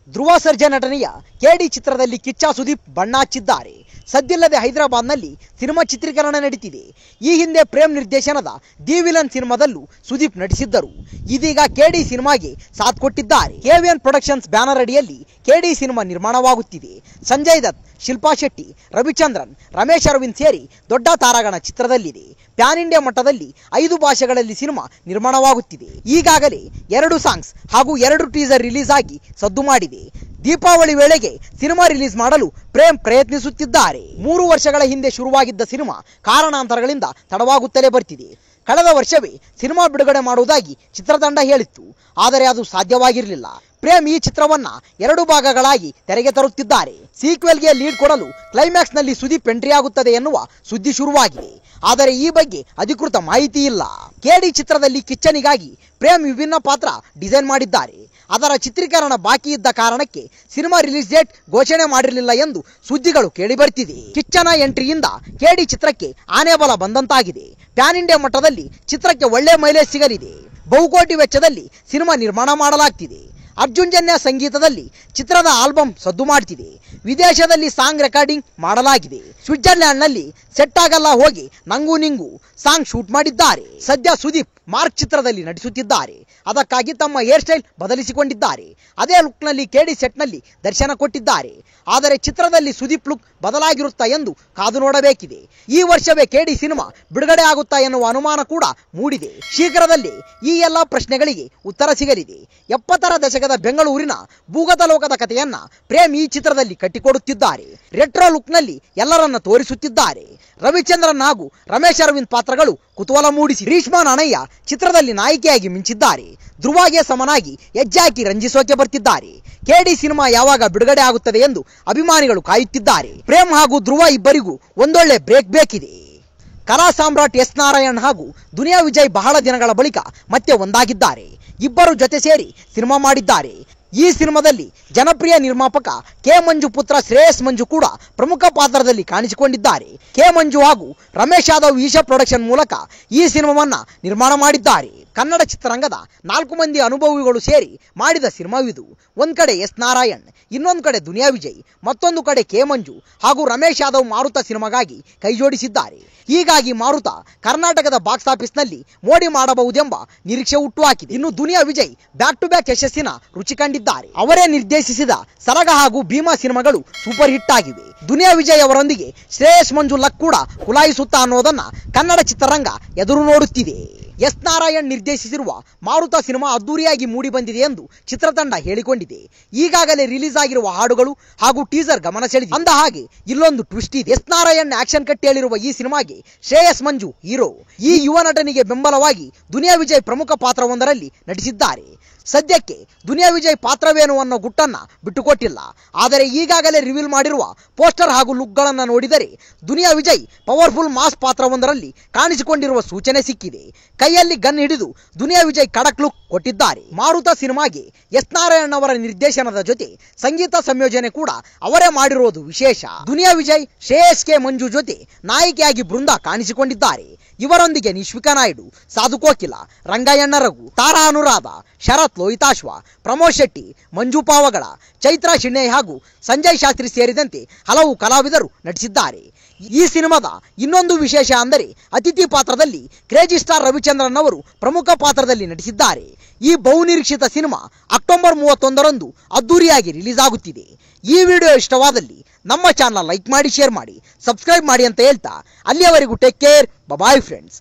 ಧ್ರುವ ಸರ್ಜಾ ನಟನೆಯ ಕೆಡಿ ಚಿತ್ರದಲ್ಲಿ ಕಿಚ್ಚ ಸುದೀಪ್ ಬಣ್ಣ ಹಚ್ಚಿದ್ದಾರೆ. ಸದ್ದಿಲ್ಲದೆ ಹೈದರಾಬಾದ್ನಲ್ಲಿ ಸಿನಿಮಾ ಚಿತ್ರೀಕರಣ ನಡೀತಿದೆ. ಈ ಹಿಂದೆ ಪ್ರೇಮ್ ನಿರ್ದೇಶನದ ದಿ ವಿಲನ್ ಸಿನಿಮಾದಲ್ಲೂ ಸುದೀಪ್ ನಟಿಸಿದ್ದರು. ಇದೀಗ ಕೆಡಿ ಸಿನಿಮಾಗೆ ಸಾಥ್ ಕೊಟ್ಟಿದ್ದಾರೆ. ಕೆವಿಎನ್ ಪ್ರೊಡಕ್ಷನ್ಸ್ ಬ್ಯಾನರ್ ಅಡಿಯಲ್ಲಿ ಕೆಡಿ ಸಿನಿಮಾ ನಿರ್ಮಾಣವಾಗುತ್ತಿದೆ. ಸಂಜಯ್ ದತ್, ಶಿಲ್ಪಾ ಶೆಟ್ಟಿ, ರವಿಚಂದ್ರನ್, ರಮೇಶ್ ಅರವಿಂದ್ ಸೇರಿ ದೊಡ್ಡ ತಾರಾಗಣ ಚಿತ್ರದಲ್ಲಿದೆ. ಪ್ಯಾನ್ ಇಂಡಿಯಾ ಮಟ್ಟದಲ್ಲಿ 5 ಭಾಷೆಗಳಲ್ಲಿ ಸಿನಿಮಾ ನಿರ್ಮಾಣವಾಗುತ್ತಿದೆ. ಈಗಾಗಲೇ 2 ಸಾಂಗ್ಸ್ ಹಾಗೂ 2 ಟೀಸರ್ ರಿಲೀಸ್ ಆಗಿ ಸದ್ದು ಮಾಡಿದೆ. ದೀಪಾವಳಿ ವೇಳೆಗೆ ಸಿನಿಮಾ ರಿಲೀಸ್ ಮಾಡಲು ಪ್ರೇಮ್ ಪ್ರಯತ್ನಿಸುತ್ತಿದ್ದಾರೆ. 3 ವರ್ಷಗಳ ಹಿಂದೆ ಶುರುವಾಗಿದ್ದ ಸಿನಿಮಾ ಕಾರಣಾಂತರಗಳಿಂದ ತಡವಾಗುತ್ತಲೇ ಬರ್ತಿದೆ. ಕಳೆದ ವರ್ಷವೇ ಸಿನಿಮಾ ಬಿಡುಗಡೆ ಮಾಡುವುದಾಗಿ ಚಿತ್ರತಂಡ ಹೇಳಿತ್ತು. ಆದರೆ ಅದು ಸಾಧ್ಯವಾಗಿರಲಿಲ್ಲ. ಪ್ರೇಮ್ ಈ ಚಿತ್ರವನ್ನ 2 ಭಾಗಗಳಾಗಿ ತೆರೆಗೆ ತರುತ್ತಿದ್ದಾರೆ. ಸೀಕ್ವೆಲ್ಗೆ ಲೀಡ್ ಕೊಡಲು ಕ್ಲೈಮ್ಯಾಕ್ಸ್ ನಲ್ಲಿ ಸುದೀಪ್ ಎಂಟ್ರಿ ಆಗುತ್ತದೆ ಎನ್ನುವ ಸುದ್ದಿ ಶುರುವಾಗಿದೆ. ಆದರೆ ಈ ಬಗ್ಗೆ ಅಧಿಕೃತ ಮಾಹಿತಿ ಇಲ್ಲ. ಕೆಡಿ ಚಿತ್ರದಲ್ಲಿ ಕಿಚ್ಚನಿಗಾಗಿ ಪ್ರೇಮ್ ವಿಭಿನ್ನ ಪಾತ್ರ ಡಿಸೈನ್ ಮಾಡಿದ್ದಾರೆ. ಅದರ ಚಿತ್ರೀಕರಣ ಬಾಕಿ ಇದ್ದ ಕಾರಣಕ್ಕೆ ಸಿನಿಮಾ ರಿಲೀಸ್ ಡೇಟ್ ಘೋಷಣೆ ಮಾಡಿರಲಿಲ್ಲ ಎಂದು ಸುದ್ದಿಗಳು ಕೇಳಿ ಬರ್ತಿದೆ. ಕಿಚ್ಚನ ಎಂಟ್ರಿಯಿಂದ ಕೆಡಿ ಚಿತ್ರಕ್ಕೆ ಆನೆ ಬಲ ಬಂದಂತಾಗಿದೆ. ಪ್ಯಾನ್ ಇಂಡಿಯಾ ಮಟ್ಟದಲ್ಲಿ ಚಿತ್ರಕ್ಕೆ ಒಳ್ಳೆ ಮೈಲೇಜ್ ಸಿಗಲಿದೆ. ಬಹುಕೋಟಿ ವೆಚ್ಚದಲ್ಲಿ ಸಿನಿಮಾ ನಿರ್ಮಾಣ ಮಾಡಲಾಗ್ತಿದೆ. ಅರ್ಜುನ್ ಜನ್ಯ ಸಂಗೀತದಲ್ಲಿ ಚಿತ್ರದ ಆಲ್ಬಮ್ ಸದ್ದು ಮಾಡ್ತಿದೆ. ವಿದೇಶದಲ್ಲಿ ಸಾಂಗ್ ರೆಕಾರ್ಡಿಂಗ್ ಮಾಡಲಾಗಿದೆ. ಸ್ವಿಟ್ಜರ್ಲ್ಯಾಂಡ್ನಲ್ಲಿ ಸೆಟ್ ಆಗಲ್ಲ ಹೋಗಿ ನಂಗೂ ನಿಂಗು ಸಾಂಗ್ ಶೂಟ್ ಮಾಡಿದ್ದಾರೆ. ಸದ್ಯ ಸುದೀಪ್ ಮಾರ್ಕ್ ಚಿತ್ರದಲ್ಲಿ ನಟಿಸುತ್ತಿದ್ದಾರೆ. ಅದಕ್ಕಾಗಿ ತಮ್ಮ ಹೇರ್ ಸ್ಟೈಲ್ ಬದಲಿಸಿಕೊಂಡಿದ್ದಾರೆ. ಅದೇ ಲುಕ್ನಲ್ಲಿ ಕೆಡಿ ಸೆಟ್ನಲ್ಲಿ ದರ್ಶನ ಕೊಟ್ಟಿದ್ದಾರೆ. ಆದರೆ ಚಿತ್ರದಲ್ಲಿ ಸುದೀಪ್ ಲುಕ್ ಬದಲಾಗಿರುತ್ತಾ ಎಂದು ಕಾದು ನೋಡಬೇಕಿದೆ. ಈ ವರ್ಷವೇ ಕೆಡಿ ಸಿನಿಮಾ ಬಿಡುಗಡೆ ಆಗುತ್ತಾ ಎನ್ನುವ ಅನುಮಾನ ಕೂಡ ಮೂಡಿದೆ. ಶೀಘ್ರದಲ್ಲೇ ಈ ಎಲ್ಲ ಪ್ರಶ್ನೆಗಳಿಗೆ ಉತ್ತರ ಸಿಗಲಿದೆ. 70ರ ದಶಕದ ಬೆಂಗಳೂರಿನ ಭೂಗತ ಲೋಕದ ಕಥೆಯನ್ನ ಪ್ರೇಮ್ ಈ ಚಿತ್ರದಲ್ಲಿ ಕಟ್ಟಿಕೊಡುತ್ತಿದ್ದಾರೆ. ರೆಟ್ರೋ ಲುಕ್ನಲ್ಲಿ ಎಲ್ಲರನ್ನ ತೋರಿಸುತ್ತಿದ್ದಾರೆ. ರವಿಚಂದ್ರನ್ ಹಾಗೂ ರಮೇಶ್ ಅರವಿಂದ್ ಪಾತ್ರಗಳು ಕುತೂಹಲ ಮೂಡಿಸಿ ರೇಷ್ಮಾ ನಾಣಯ್ಯ ಚಿತ್ರದಲ್ಲಿ ನಾಯಕಿಯಾಗಿ ಮಿಂಚಿದ್ದಾರೆ. ಧ್ರುವಗೆ ಸಮನಾಗಿ ಹೆಜ್ಜೆ ಹಾಕಿ ರಂಜಿಸೋಕೆ ಬರ್ತಿದ್ದಾರೆ. ಕೆಡಿ ಸಿನಿಮಾ ಯಾವಾಗ ಬಿಡುಗಡೆ ಆಗುತ್ತದೆ ಎಂದು ಅಭಿಮಾನಿಗಳು ಕಾಯುತ್ತಿದ್ದಾರೆ. ಪ್ರೇಮ್ ಹಾಗೂ ಧ್ರುವ ಇಬ್ಬರಿಗೂ ಒಂದೊಳ್ಳೆ ಬ್ರೇಕ್ ಬೇಕಿದೆ. ಕಲಾ ಸಾಮ್ರಾಟ್ ಎಸ್ ನಾರಾಯಣ್ ಹಾಗೂ ದುನಿಯಾ ವಿಜಯ್ ಬಹಳ ದಿನಗಳ ಬಳಿಕ ಮತ್ತೆ ಒಂದಾಗಿದ್ದಾರೆ. ಇಬ್ಬರು ಜೊತೆ ಸೇರಿ ಸಿನಿಮಾ ಮಾಡಿದ್ದಾರೆ. ಈ ಸಿನಿಮಾದಲ್ಲಿ ಜನಪ್ರಿಯ ನಿರ್ಮಾಪಕ ಕೆ ಮಂಜು ಪುತ್ರ ಶ್ರೇಯಸ್ ಮಂಜು ಕೂಡ ಪ್ರಮುಖ ಪಾತ್ರದಲ್ಲಿ ಕಾಣಿಸಿಕೊಂಡಿದ್ದಾರೆ. ಕೆ ಮಂಜು ಹಾಗೂ ರಮೇಶ್ ಯಾದವ್ ಈಶಾ ಪ್ರೊಡಕ್ಷನ್ ಮೂಲಕ ಈ ಸಿನಿಮಾವನ್ನ ನಿರ್ಮಾಣ ಮಾಡಿದ್ದಾರೆ. ಕನ್ನಡ ಚಿತ್ರರಂಗದ 4 ಮಂದಿ ಅನುಭವಿಗಳು ಸೇರಿ ಮಾಡಿದ ಸಿನಿಮಾವಿದು. ಒಂದ್ ಕಡೆ ಎಸ್ ನಾರಾಯಣ್, ಇನ್ನೊಂದು ಕಡೆ ದುನಿಯಾ ವಿಜಯ್, ಮತ್ತೊಂದು ಕಡೆ ಕೆ ಮಂಜು ಹಾಗೂ ರಮೇಶ್ ಯಾದವ್ ಮಾರುತ ಸಿನಿಮಾಗಾಗಿ ಕೈಜೋಡಿಸಿದ್ದಾರೆ. ಹೀಗಾಗಿ ಮಾರುತ ಕರ್ನಾಟಕದ ಬಾಕ್ಸ್ ಆಫೀಸ್ ನಲ್ಲಿ ಮೋಡಿ ಮಾಡಬಹುದೆಂಬ ನಿರೀಕ್ಷೆ ಹುಟ್ಟುಹಾಕಿದೆ. ಇನ್ನು Duniya Vijay back to back ಯಶಸ್ಸಿನ ರುಚಿ ಕಂಡಿದ್ದಾರೆ. ಅವರೇ ನಿರ್ದೇಶಿಸಿದ ಸರಗ ಹಾಗೂ ಭೀಮಾ ಸಿನಿಮಾಗಳು ಸೂಪರ್ ಹಿಟ್ ಆಗಿವೆ. ದುನಿಯಾ ವಿಜಯ್ ಅವರೊಂದಿಗೆ ಶ್ರೇಯಸ್ ಮಂಜು ಲಕ್ ಕೂಡ ಕುಲಾಯಿಸುತ್ತಾ ಅನ್ನೋದನ್ನ ಕನ್ನಡ ಚಿತ್ರರಂಗ ಎದುರು ನೋಡುತ್ತಿದೆ. ಎಸ್ ನಾರಾಯಣ್ ನಿರ್ದೇಶಿಸಿರುವ ಮಾರುತ ಸಿನಿಮಾ ಅದ್ದೂರಿಯಾಗಿ ಮೂಡಿ ಬಂದಿದೆ ಎಂದು ಚಿತ್ರತಂಡ ಹೇಳಿಕೊಂಡಿದೆ. ಈಗಾಗಲೇ ರಿಲೀಸ್ ಆಗಿರುವ ಹಾಡುಗಳು ಹಾಗೂ ಟೀಸರ್ ಗಮನ ಸೆಳೆದಿದೆ. ಅಂದ ಹಾಗೆ ಇಲ್ಲೊಂದು ಟ್ವಿಸ್ಟ್ ಇದೆ. ಎಸ್ ನಾರಾಯಣ್ ಆಕ್ಷನ್ ಕಟ್ಟಿ ಹೇಳಿರುವ ಈ ಸಿನಿಮಾಗೆ ಶ್ರೇಯಸ್ ಮಂಜು ಹೀರೋ. ಈ ಯುವ ನಟನಿಗೆ ಬೆಂಬಲವಾಗಿ ದುನಿಯಾ ವಿಜಯ್ ಪ್ರಮುಖ ಪಾತ್ರವೊಂದರಲ್ಲಿ ನಟಿಸಿದ್ದಾರೆ. ಸದ್ಯಕ್ಕೆ ದುನಿಯಾ ವಿಜಯ್ ಪಾತ್ರವೇನು ಅನ್ನೋ ಗುಟ್ಟನ್ನ ಬಿಟ್ಟುಕೊಟ್ಟಿಲ್ಲ. ಆದರೆ ಈಗಾಗಲೇ ರಿವೀಲ್ ಮಾಡಿರುವ ಪೋಸ್ಟರ್ ಹಾಗೂ ಲುಕ್ಗಳನ್ನು ನೋಡಿದರೆ ದುನಿಯಾ ವಿಜಯ್ ಪವರ್ಫುಲ್ ಮಾಸ್ ಪಾತ್ರವೊಂದರಲ್ಲಿ ಕಾಣಿಸಿಕೊಂಡಿರುವ ಸೂಚನೆ ಸಿಕ್ಕಿದೆ. ಕೈಯಲ್ಲಿ ಗನ್ ಹಿಡಿದು ದುನಿಯಾ ವಿಜಯ್ ಖಡಕ್ ಲುಕ್ ಕೊಟ್ಟಿದ್ದಾರೆ. ಮಾರುತ ಸಿನಿಮಾಗೆ ಎಸ್ ನಾರಾಯಣ್ ಅವರ ನಿರ್ದೇಶನದ ಜೊತೆ ಸಂಗೀತ ಸಂಯೋಜನೆ ಕೂಡ ಅವರೇ ಮಾಡಿರುವುದು ವಿಶೇಷ. ದುನಿಯಾ ವಿಜಯ್ ಶ್ರೇಯಸ್ ಕೆ ಮಂಜು ಜೊತೆ ನಾಯಕಿಯಾಗಿ ಬೃಂದ ಕಾಣಿಸಿಕೊಂಡಿದ್ದಾರೆ. ಇವರೊಂದಿಗೆ ನಿಶ್ವಿಕಾ ನಾಯ್ಡು, ಸಾಧು ಕೋಕಿಲ, ರಂಗಯ್ಯಣ್ಣ ರಘು, ತಾರಾ ಅನುರಾಧ, ಶರತ್ ಲೋಹಿತಾಶ್ವ, ಪ್ರಮೋದ್ ಶೆಟ್ಟಿ, ಮಂಜು ಪಾವಗಳ, ಚೈತ್ರ ಶಿಣ್ಣೆ ಹಾಗೂ ಸಂಜಯ್ ಶಾಸ್ತ್ರಿ ಸೇರಿದಂತೆ ಹಲವು ಕಲಾವಿದರು ನಟಿಸಿದ್ದಾರೆ. ಈ ಸಿನಿಮಾದ ಇನ್ನೊಂದು ವಿಶೇಷ ಅಂದರೆ ಅತಿಥಿ ಪಾತ್ರದಲ್ಲಿ ಕ್ರೇಜಿ ಸ್ಟಾರ್ ರವಿಚಂದ್ರನ್ ಅವರು ಪ್ರಮುಖ ಪಾತ್ರದಲ್ಲಿ ನಟಿಸಿದ್ದಾರೆ. ಈ ಬಹುನಿರೀಕ್ಷಿತ ಸಿನಿಮಾ ಅಕ್ಟೋಬರ್ 31ರಂದು ಅದ್ದೂರಿಯಾಗಿ ರಿಲೀಸ್ ಆಗುತ್ತಿದೆ. ಈ ವಿಡಿಯೋ ಇಷ್ಟವಾದಲ್ಲಿ ನಮ್ಮ ಚಾನಲ್ ಲೈಕ್ ಮಾಡಿ, ಶೇರ್ ಮಾಡಿ, ಸಬ್ಸ್ಕ್ರೈಬ್ ಮಾಡಿ ಅಂತ ಹೇಳ್ತಾ ಅಲ್ಲಿಯವರೆಗೂ ಟೇಕ್ ಕೇರ್, ಬಾಯ್ ಫ್ರೆಂಡ್ಸ್.